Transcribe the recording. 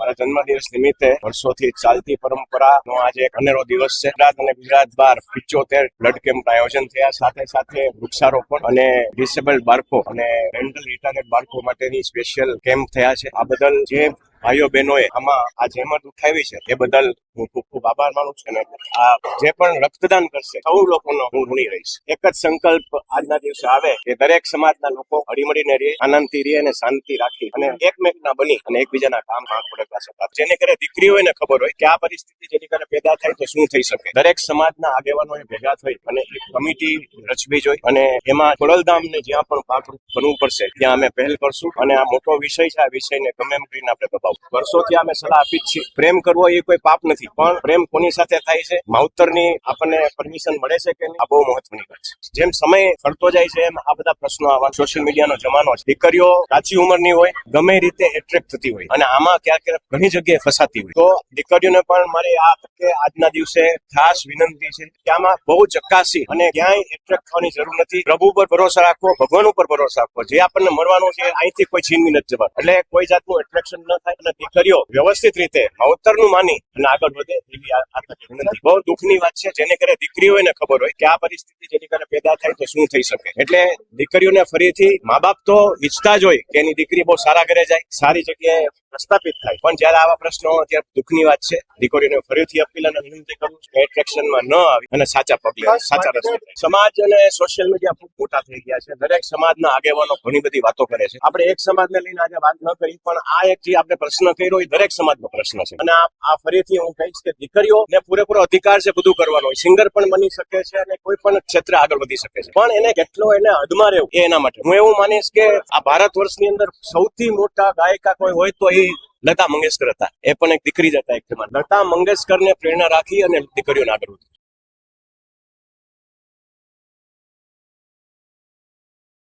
મારા જન્મદિવસ નિમિત્તે વર્ષોથી ચાલતી પરંપરાનો આજે એક અનેરો દિવસ છે. ગુજરાત અને ગુજરાત બહાર 75 બ્લડ કેમ્પ આયોજન થયા, સાથે સાથે વૃક્ષારોપણ અને ડિસેબલ્ડ બાળકો અને મેન્ટલ રિટાર્ડેડ બાળકો માટેની સ્પેશિયલ કેમ્પ થયા છે. આ બદલ જે ભાઈઓ બહેનોએ આમાં આ જહેમત ઉઠાવી છે એ બદલ હું ખૂબ ખૂબ આભાર માનું છું. અને આ જે પણ રક્તદાન કરશે સૌ લોકોનો હું ઋણી રહીશ. એક જ સંકલ્પ આજના દિવસે આવે કે દરેક સમાજના લોકો હળીમળીને રહે, આનંદથી રહે અને શાંતિ રાખી અને એકમેકના બની અને એકબીજાના કામ પડે પાસે. જેને કરે દીકરી હોય ને ખબર હોય કે આ પરિસ્થિતિ જેની કરે પેદા થાય તો શું થઈ શકે, દરેક સમાજના આગેવાનોએ ભેગા થઈ અને એક કમિટી રચવી જોઈએ અને એમાં ખોડલધામને જ્યાં પણ ભાગરૂપ બનવું પડશે ત્યાં અમે પહેલ કરશું. અને આ મોટો વિષય છે, આ વિષયને ગમે એમ કરીને આપણે દબાવશું. વર્ષોથી અમે સલાહ આપી જ છીએ, પ્રેમ કરવો એ કોઈ પાપ નથી, પણ પ્રેમ કોની સાથે થાય છે, માવતરની આપણને પરમિશન મળે છે કે નહીં, આ બહુ મહત્વની વાત છે. જેમ સમય ફરતો જાય છે એમ આ બધા પ્રશ્નો આવા. સોશિયલ મીડિયાનો જમાનો છે, દીકરીઓ કાચી ઉંમરની હોય, ગમે રીતે એટ્રેક્ટ થતી હોય અને આમાં ક્યાંક ઘણી જગ્યાએ ફસાતી હોય, તો દીકરીઓને પણ મારી આ તકે આજના દિવસે ખાસ વિનંતી છે કે આમાં બહુ ચકાસી અને ક્યાંય એટ્રેક્ટ થવાની જરૂર નથી. પ્રભુ પર ભરોસા રાખવો, ભગવાન ઉપર ભરોસા રાખવો. જે આપણને મળવાનું છે અહીંથી કોઈ છીનવી નથી જવાનું, એટલે કોઈ જાતનું એટ્રેક્શન ન થાય અને દીકરીઓ વ્યવસ્થિત રીતે માવતરનું માની અને આગળ વધે એવી આ તકે વિનંતી. બહુ દુઃખની વાત છે, જેને કરે દીકરી હોય ને ખબર હોય કે આ પરિસ્થિતિ જેની કરે પેદા થાય તો શું થઈ શકે. એટલે દીકરીઓને ફરીથી મા બાપ તો ઈચ્છતા જ હોય કે એની દીકરી બહુ સારા ઘરે જાય, સારી જગ્યાએ પ્રસ્થાપિત થાય, પણ જયારે આવા પ્રશ્નો ત્યારે દુઃખની વાત છે. દીકરીઓને ફરીથી અપીલ અને વિનંતી કરું કે એટ્રેક્શનમાં ન આવી અને સાચા પગલે સાચા રસ્તે. સમાજ અને સોશિયલ મીડિયા ખૂબ મોટા થઈ ગયા છે. દરેક સમાજના આગેવાનો ઘણી બધી વાતો કરે છે. આપણે એક સમાજને લઈને આજે વાત ન કરી, પણ આ એક જે આપણે પ્રશ્ન કર્યો એ દરેક સમાજનો પ્રશ્ન છે. અને આ ફરીથી હું કહીશ કે દીકરીઓને પૂરેપૂરો અધિકાર છે બધું કરવાનો. સિંગર પણ બની શકે છે અને કોઈ પણ ક્ષેત્રે આગળ વધી શકે છે, પણ એને કેટલો એને હદમાં રહેવું એ એના માટે. હું એવું માનીશ કે આ ભારત વર્ષની અંદર સૌથી મોટા ગાયિકા કોઈ હોય તો એ લતા મંગેશકર હતા. એ પણ એક દીકરી જ હતા. એક લતા મંગેશકરને પ્રેરણા રાખી અને દીકરીઓને આગળ વધી.